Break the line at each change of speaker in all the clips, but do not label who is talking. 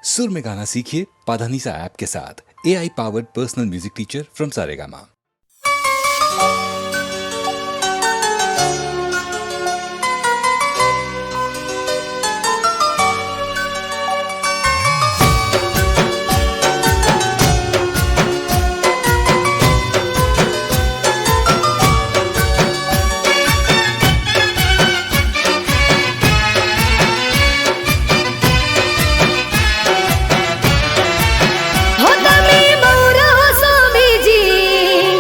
सुर में गाना सीखिए पाधानीसा ऐप के साथ। AI powered personal music teacher from Saregama.
हो તમે બહુ રહો સ્વામીજી,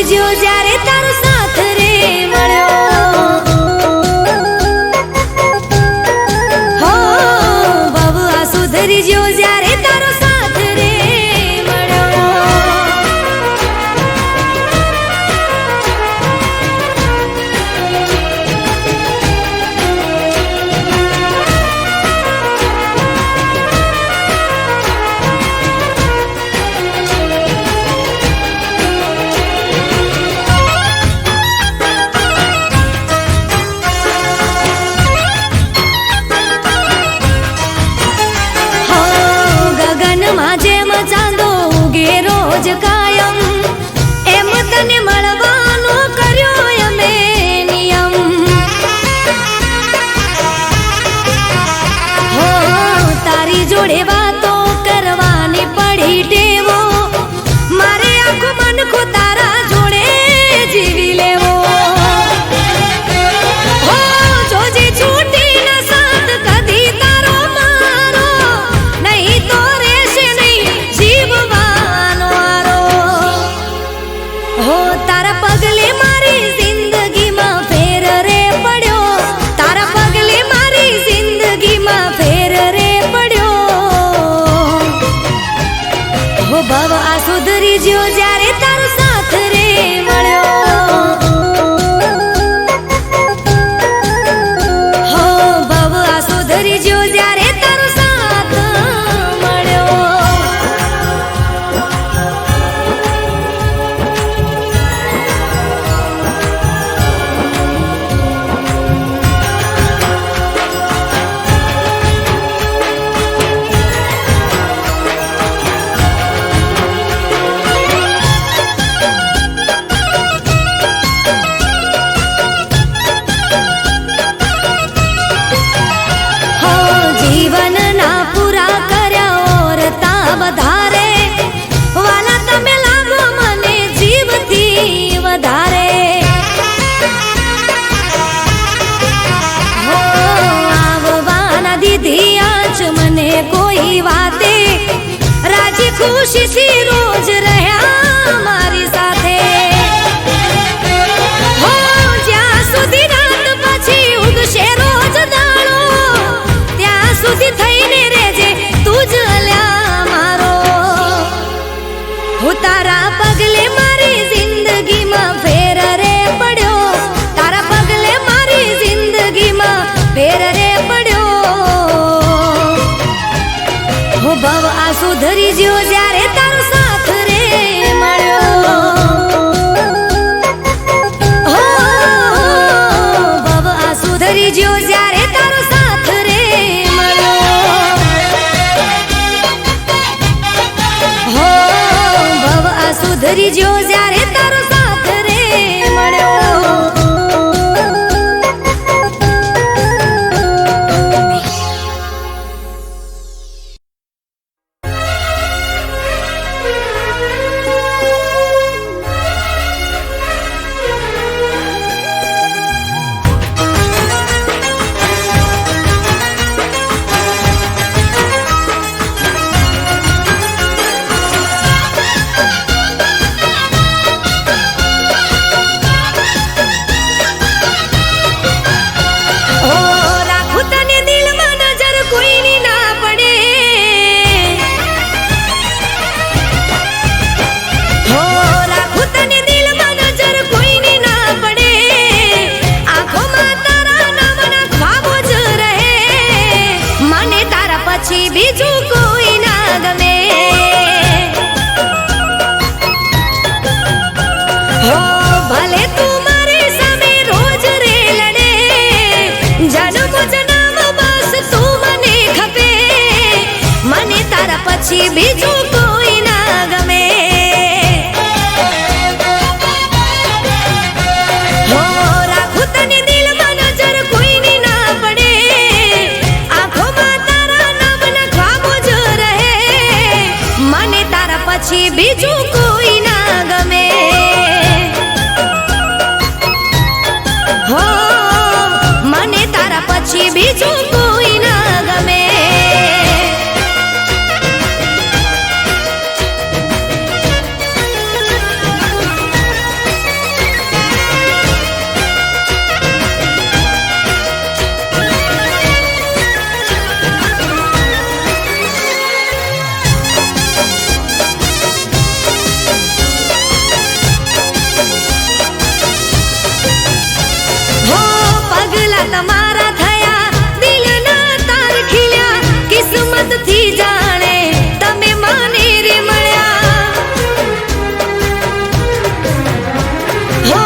સુધરી જ્યો જ્યારે તારો સાથ રે મળ્યો. હો ભવ આ સુધરી જ્યો જ્યારે તારો સાથ રે મળ્યો. જેમ ચાંદો ઉગે રોજ કાયમ એમ તને મળવાનો કર્યો અમે નિયમ. હો તારી જોડે વાતો કરવાની પડી ટેવો મારે આખું મનખું તારા જોડે જીવી લેવો. હો જોજે છૂટી ન સાથ કદી તારો મારો નહીં તો તારા પગલે મારી જિંદગીમાં ફેર રે પડ્યો. તારા પગલે મારી જિંદગીમાં ફેર રે પડ્યો. હો ભવ આ સુધરી જ્યો જ્યારે તારો સાથ રે મળ્યો. હો ભવ આ સુધરી જ્યો જ્યારે તારો સાથ મળ્યો. જીવનના પૂરા કર્યા ઓરતા વધારે વાલા તમે લાગો મને જીવથી વધારે. હો આવવાના દીધી આજ મને કોઈ વાતે રાજી ખુશીથી રોજ રહ્યા મારી સાથે. હો જ્યાં સુધી રાત પછી ઉગશે રોજ દાડો ત્યાં સુધી થઈને રેજે તું જ અલ્યા મારો. હું તારા પગલે મારી જિંદગીમાં ફેર રે પડ્યો. તારા પગલે મારી જિંદગીમાં ફેર રે પડ્યો. હો ભવ આ સુધરી જ્યો જ્યારે તારો સાથ રે મળ્યો. હો ભવ આ સુધરી જ્યો જ્યારે તારો સાથ રે મળ્યો. હો ભવ આ સુધરી જ્યો જ્યારે તારો સાથ રે મળ્યો. બીજું કોઈ ના ગમે. હો ભલે તું મારી સામે રોજ રે લડે જન્મ જન્મ બસ તું મને ખપે. મને તારા પછી બીજું કોઈ ના ગમે. હો રાખું તને દિલમાં નજર કોઈની ના પડે. આંખોમાં તારા નામના ખ્વાબો જ રહે. મને તારા પછી બીજું કોઈ ના ગમે. હો મને તારા પછી બીજું કોઈ ના ગમે. વર્ષથી જાણે તમે મને રે મળ્યા. હો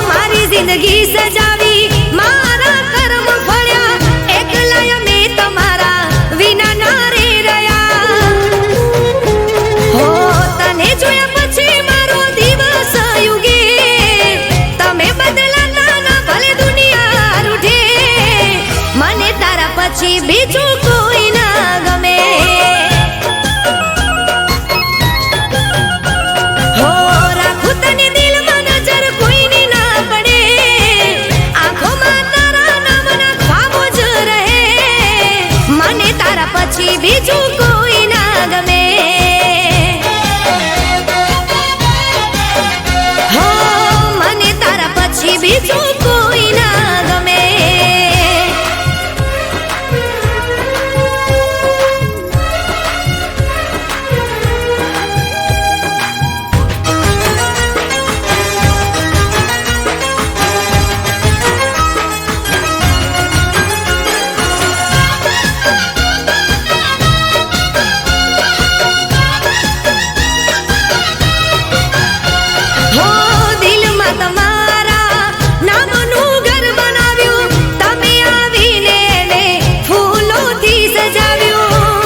મારી જિંદગી સજાવી મારા કર્મ ફળ્યા. એકલા મેં તમારા વિના ના રે રહ્યા. હો તને જોયા પછી મારો દિવસ યુગે. તમે બદલાતા ના ભલે દુનિયા રૂઠે. મને તારા પછી બીજું કોઈ ના ગમે. હો રાખું તને દિલમાં નજર કોઈની ના પડે. આંખોમાં તારા નામના ખ્વાબો જ રહે. મને તારા પછી બીજું કોઈ ના ગમે. હો મને તારા પછી બીજું કોઈ ના ગમે. હો દિલમાં તમારા નામનું ઘર બનાવ્યું. તમે આવીને એને ફૂલોથી સજાવ્યું.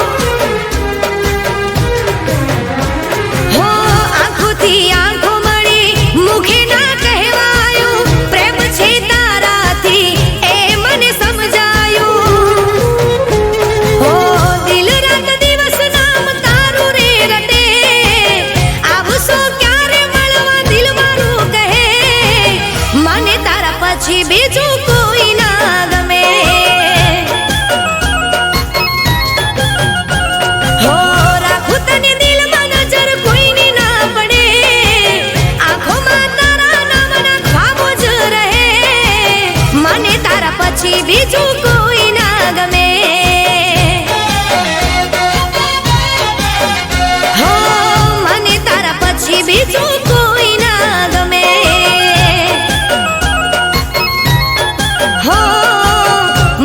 હો આંખોથી આંખો મળી મુખે ના કહેવાયું. પ્રેમ છે તારાથી એ મને સમજાયું. હો દિલ રાત દિવસ નામ તારું રે રટે. આવશો ક્યારે મળવા દિલ મારું કહે. મને તારા પછી બીજું કોઈ ના ગમે. હો રાખું તને દિલમાં નજર કોઈની ના પડે. આંખોમાં તારા નામના ખ્વાબો જ રહે. મને તારા પછી બીજું કોઈ ના ગમે. હો મને તારા પછી બીજું કોઈ ના ગમે. હો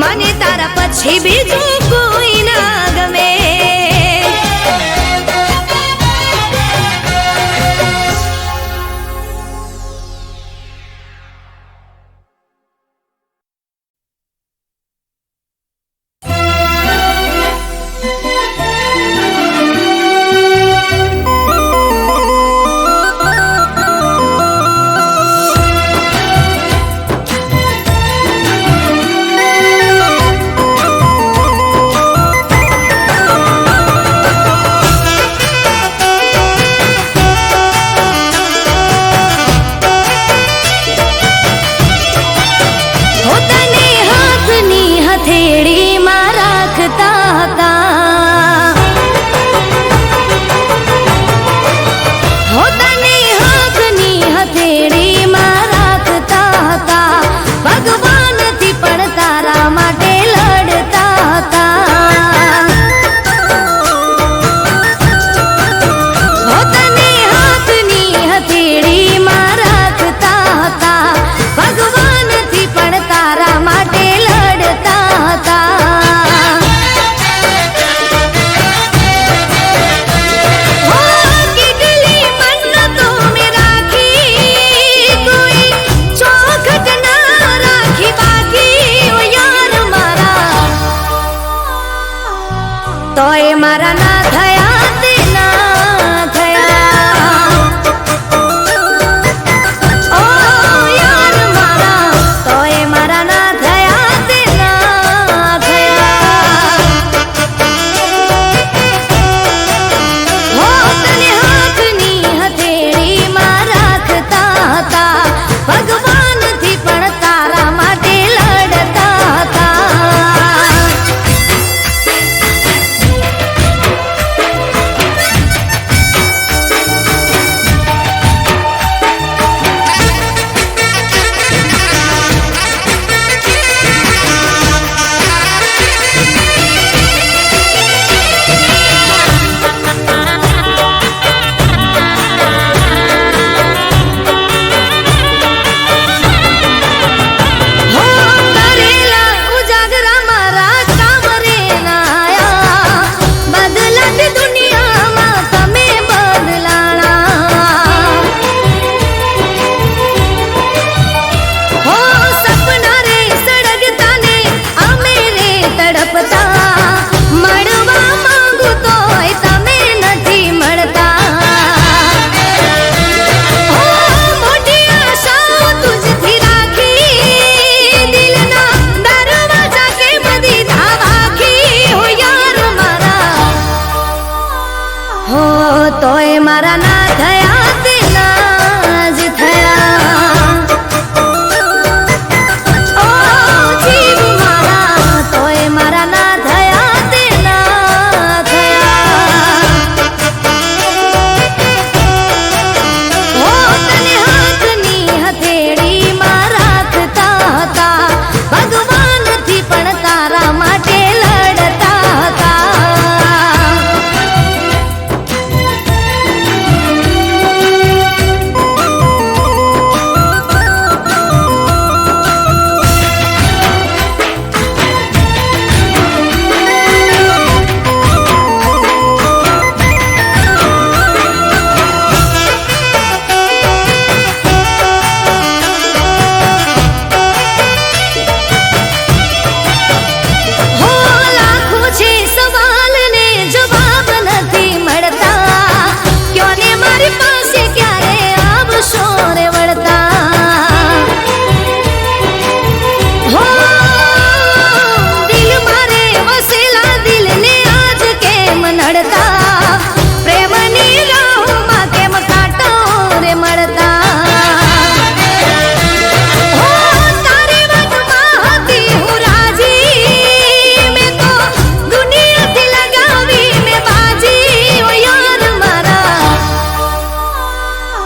મને તારા પછી બીજું કોઈ ના ગમે.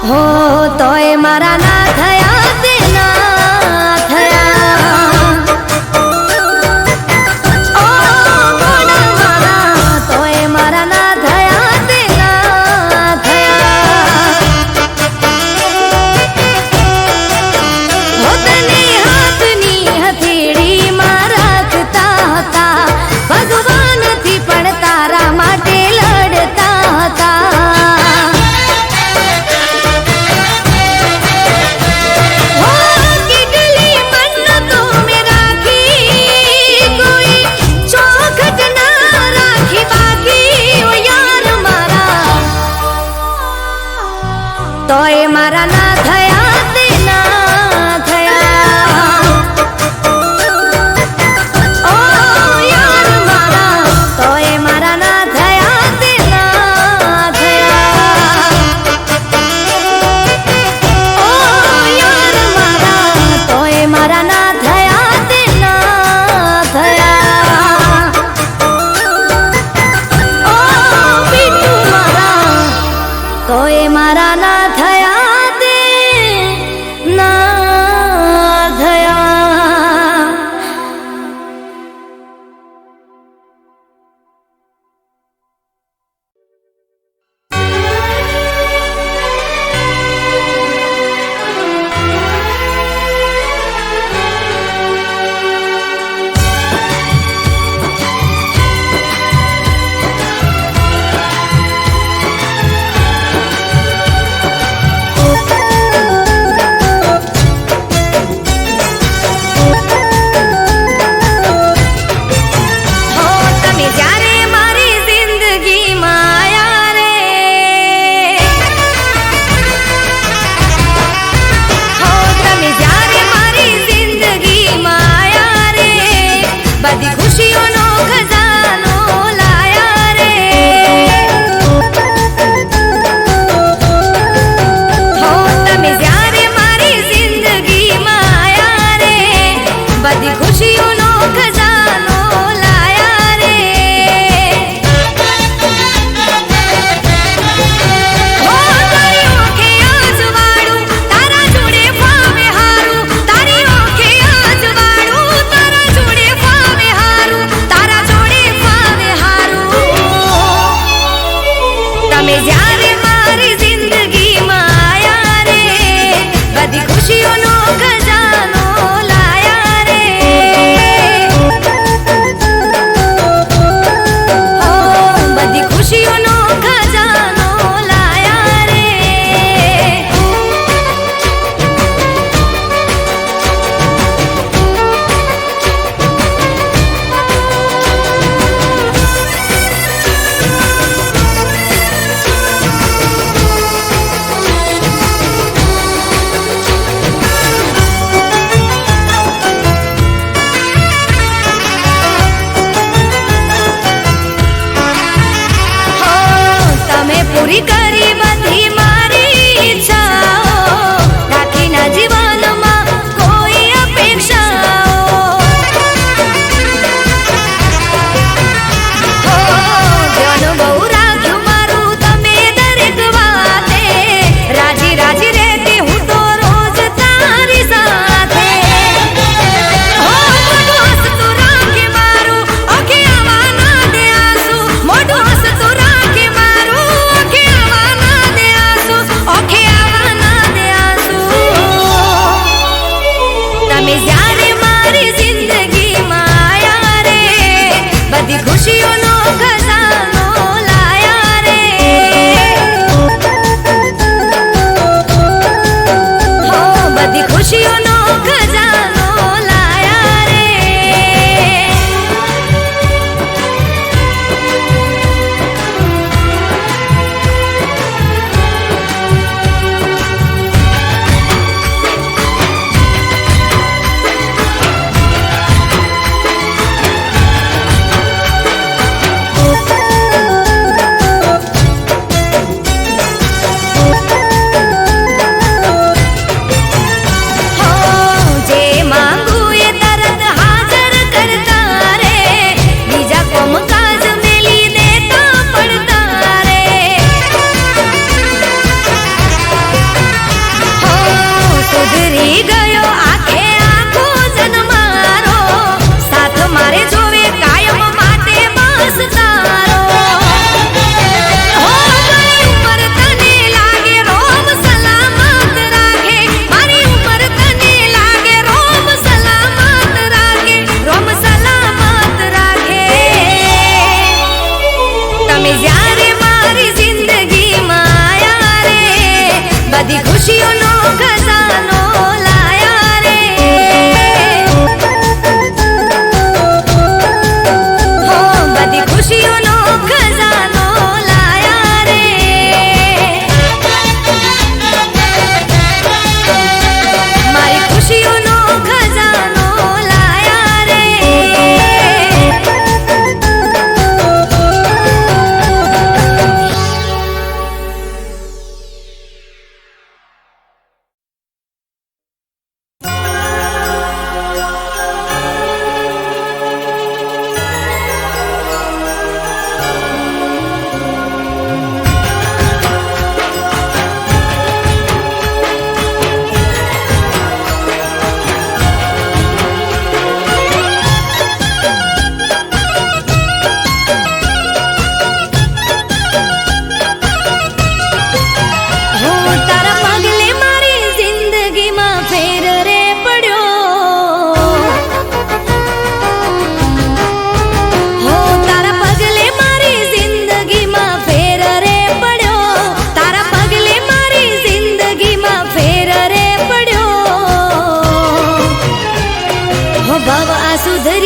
હો તોય મારા ના થયા તે ના થયા ઓ ગોડા મારા તોય મારા ના થયા તે ના થયા હો તને હાથની હથેળી માં રાખતા હતા ભગવાનથી પણ તારા માટે લડતા હતા તોય મારા ના થયા તે ના થયા ઓ યાર મારા તોય મારા ના થયા તે ના થયા ઓ યાર મારા તોય મારા ના થયા તે ના થયા ઓ બીટુ મારા તોય મારા ના થયા તે ના થયા ઓ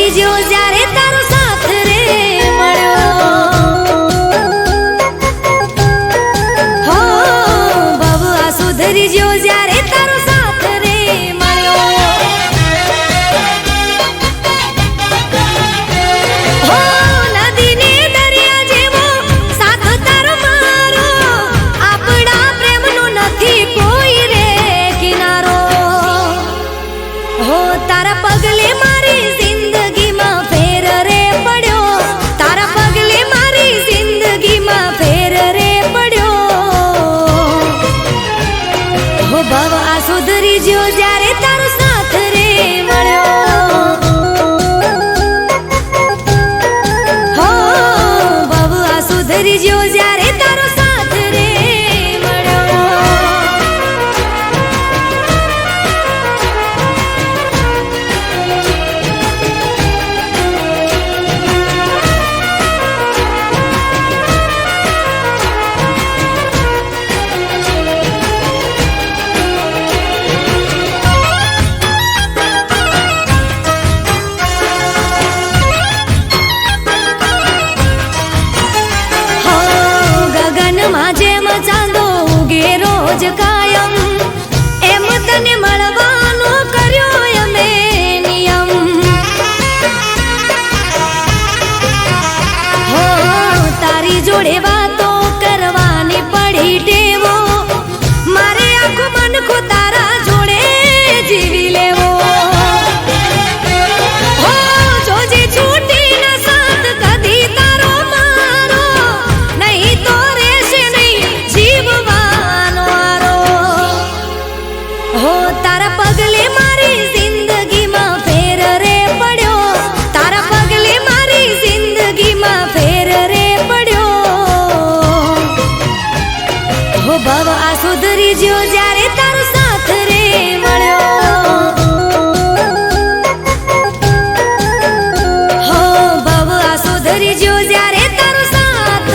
સુધરી જો જ્યારે તારો સાથ રે મળ્યો હો ભવ આ સુધરી જો જ્યારે તારો સાથ રે મળ્યો હો નદીને દરિયા જેવો સાથ તારો મારો આપણા પ્રેમનો નથી કોઈ રે કિનારો હો તારા પગલે મારી જિંદગીમાં ફેર રે પડ્યો તારા પગલે મારી જિંદગીમાં ફેર રે પડ્યો હો ભવ આ સુધરી જ્યો જ્યારે તારો સાથ રે મળ્યો હો ભવ આ સુધરી જ્યો જ્યારે તારો સાથ રે મળ્યો ગગનમાં જેમ ચાંદો ઉગે રોજ કાયમ એમ તને મળવાનો કર્યો અમે નિયમ હો તારી જોડે વાતો કરવાની પડી ટેવો મારે આખું મનખું તારા જોડે જીવી લેવો હો જોજે છૂટી ન સાથ કદી તારો મારો નહીં તો રહેશે નહીં જીવવાનો આરો હો તારા પગલે મારી જિંદગીમાં ફેર રે પડ્યો તારા પગલે મારી જિંદગીમાં ફેર રે પડ્યો હો ભવ આ સુધરી જ્યો જ્યારે તારો સાથ રે મળ્યો હો ભવ આ સુધરી જ્યો જ્યારે તારો સાથ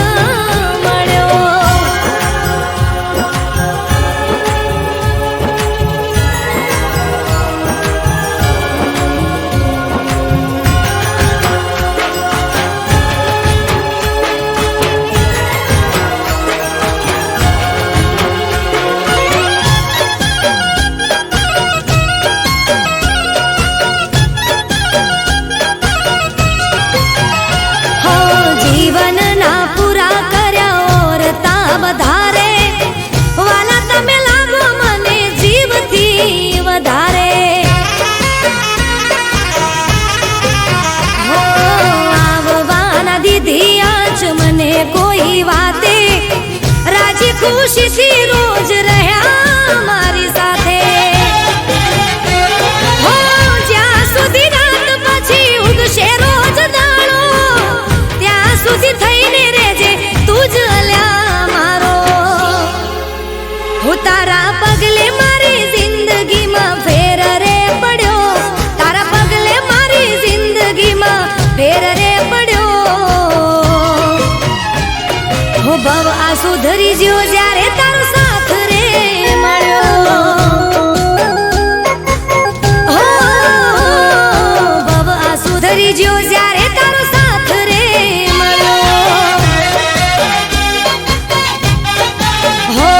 મળ્યો હો જીવનના પૂરા કર્યા ઓરતા વધારે વાલા તમે લાગો મને જીવથી વધારે હો આવવાના દીધી આજ મને કોઈ વાતે રાજી ખુશીથી રોજ રહ્યા મારી સાથે હો જ્યાં સુધી રાત પછી ઉગશે રોજ દાડો ત્યાં સુધી થઈને રહેજે તું જ અલ્યા મારો હું તારા પગલે મારી જિંદગીમાં ફેર રે પડ્યો તારા પગલે મારી જિંદગીમાં ફેર રે પડ્યો હો ભવ આ સુધરી જ્યો જ્યારે તારો સાથ રે મળ્યો હો ભવ આ સુધરી જ્યો જ્યારે તારો સાથ રે મળ્યો હો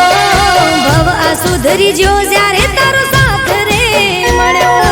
ભવ આ સુધરી જ્યો જ્યારે તારો સાથ રે મળ્યો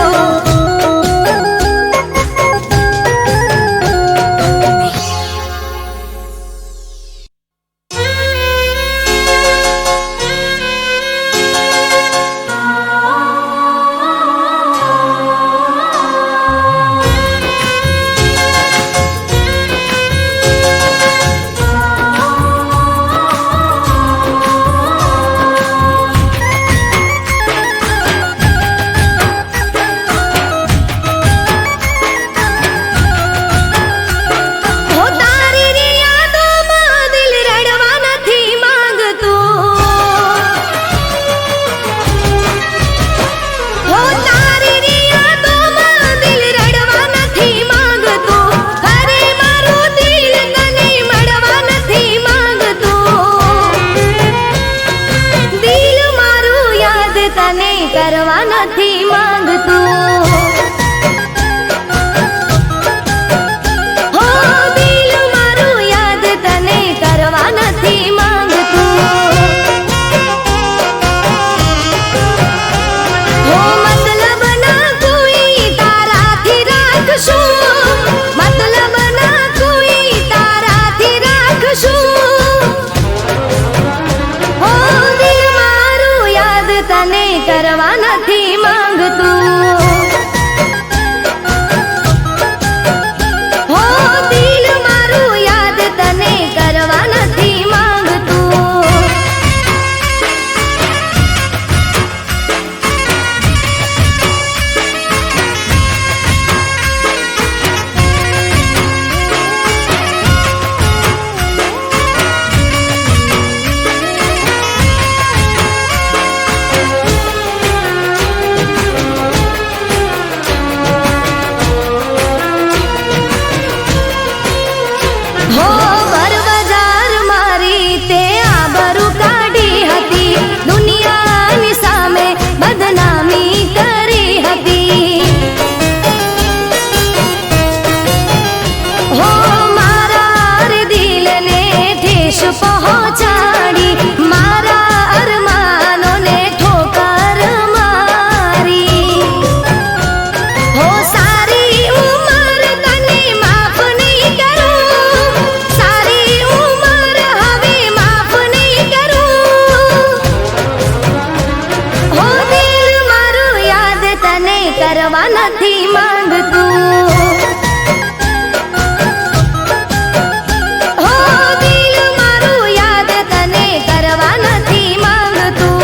કરવા નથી માંગતું કરવા નથી માંગતું. હો દિલ મારું યાદ તને કરવા નથી માંગતું. હો બરબજાર મારી તે આબરૂ કાઢી હતી, દુનિયાની સામે બદનામી કરી હતી. હો મારા રે દિલને ઠેસ પહોંચાડી, મારા અરમાનોને ઠોકર મારી. હો સારી ઉંમર તને માફ નહીં કરું, સારી ઉંમર હવે માફ નહીં કરું. હો દિલ મારું યાદ તને કરવા નથી માંગતું. હો દિલ મારું યાદ તને કરવા નથી માંગતું.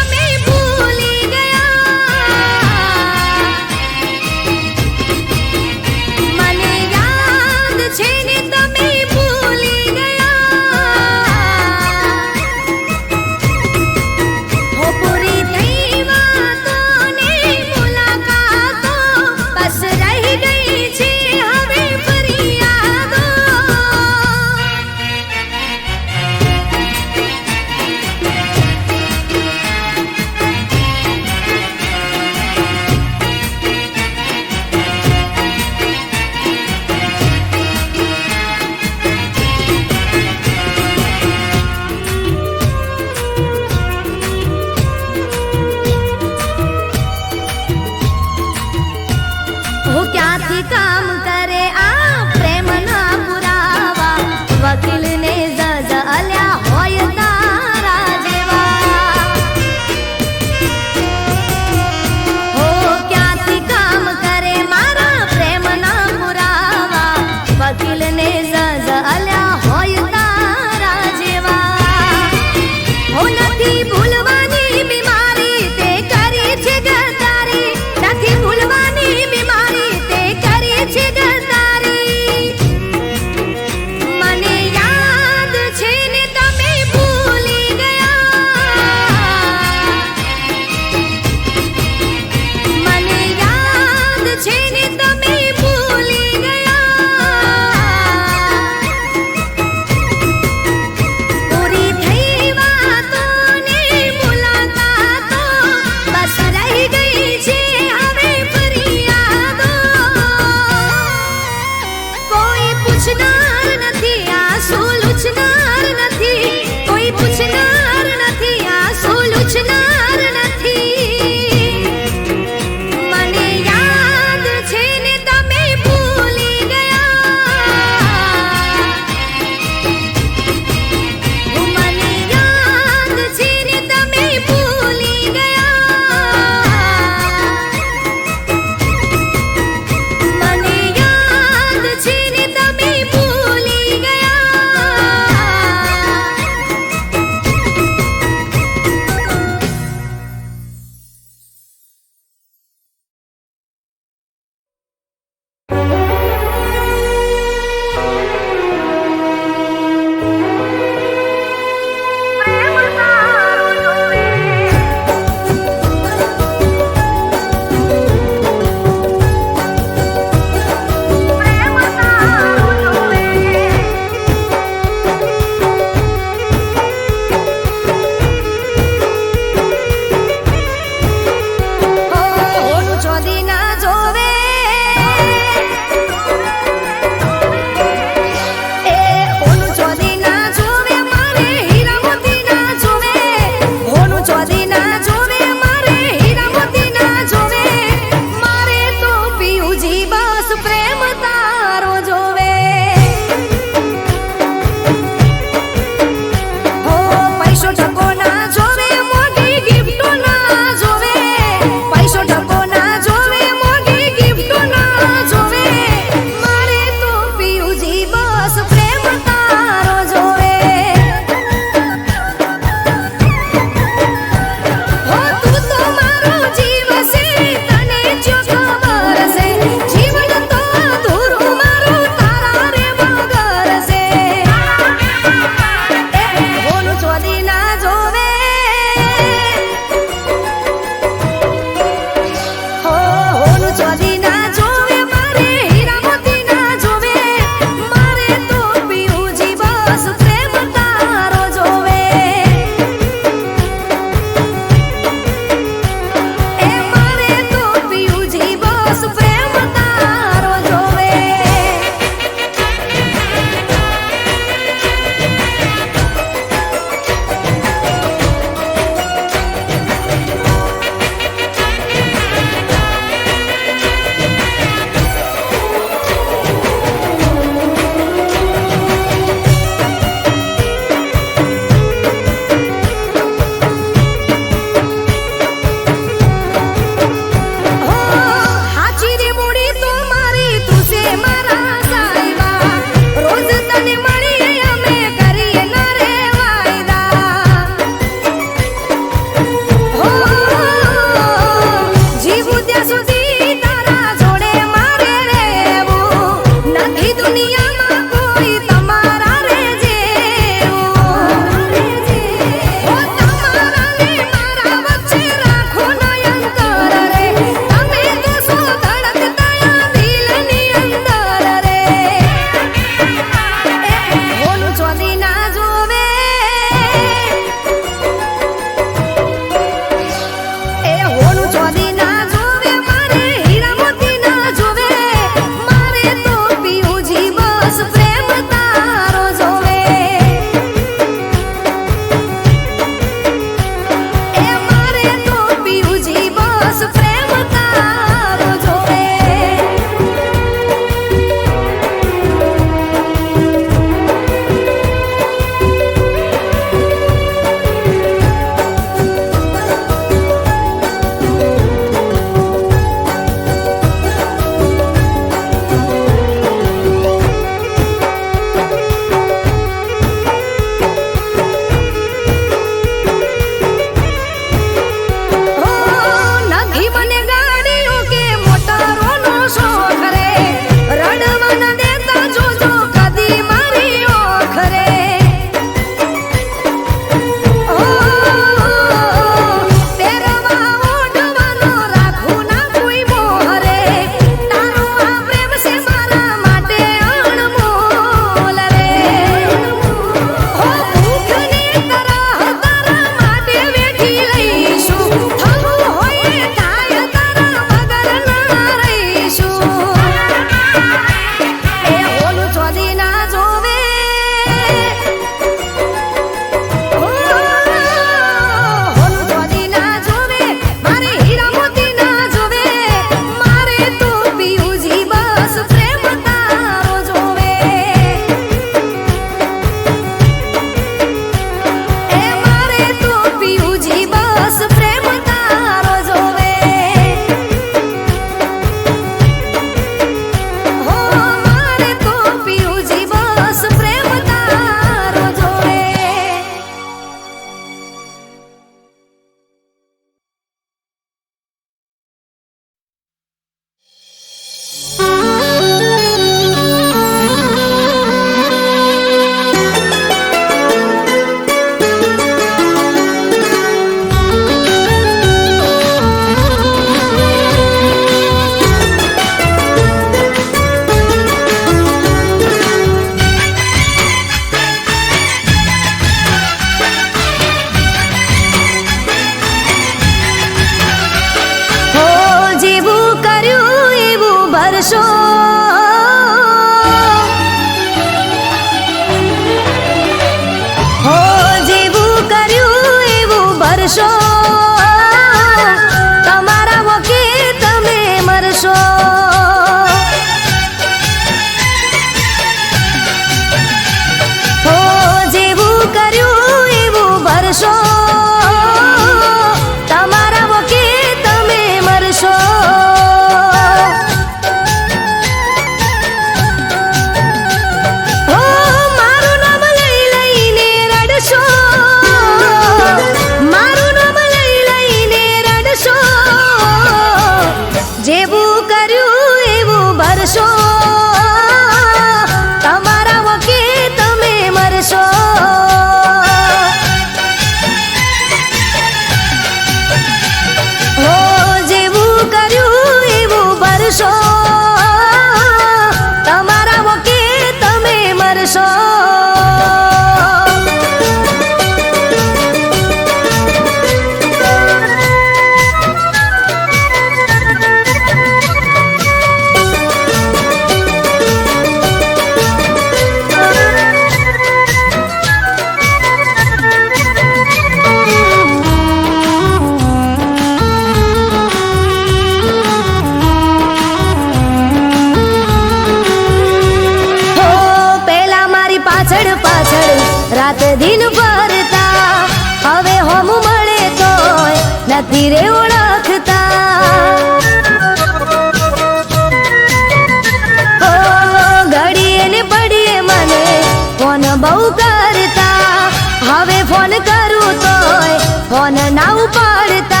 ફોન ના ઉપાડતા.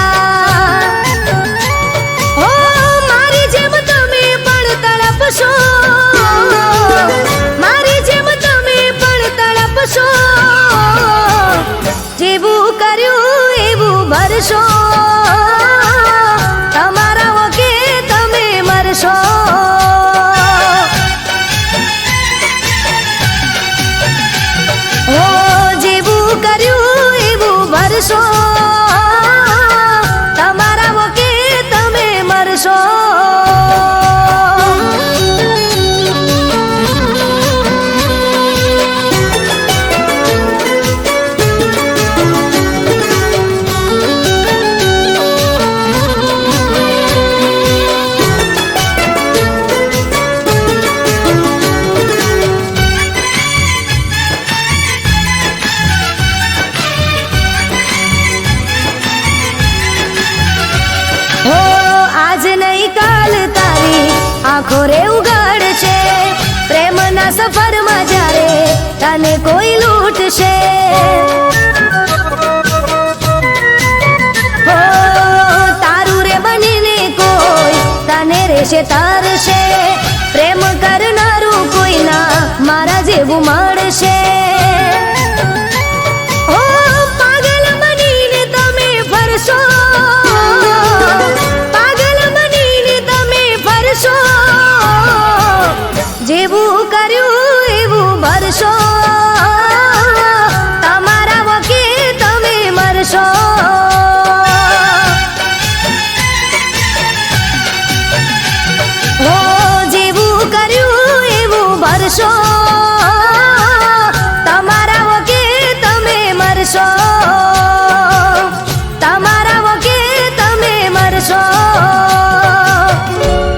ઓ મારી જેમ તમે પણ તડપશો, મારી જેમ તમે પણ તડપશો, જેવું કર્યું એવું ભરશો, તમારા વકે તમે મરશો. ઓ જેવું કર્યું એવું ભરશો, તમારા વકે તમે મરશો. આંખો રે ઉગાડશે પ્રેમના સફરમાં જ્યારે તને કોઈ લૂંટશે. હો તારું રે બનીને કોઈ તને રેશે તારશે, પ્રેમ કરનારું કોઈ ના મારા જેવું મળશે. હો પાગલ બનીને તમે ફરશો, જેવું કર્યું એવું ભરશો, તમારા વકે તમે મરશો. હો જેવું કર્યું એવું ભરશો, તમારા વકે તમે મરશો, તમારા વકે તમે મરશો,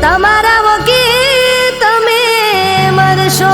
તમારા વકે તમે મરશો.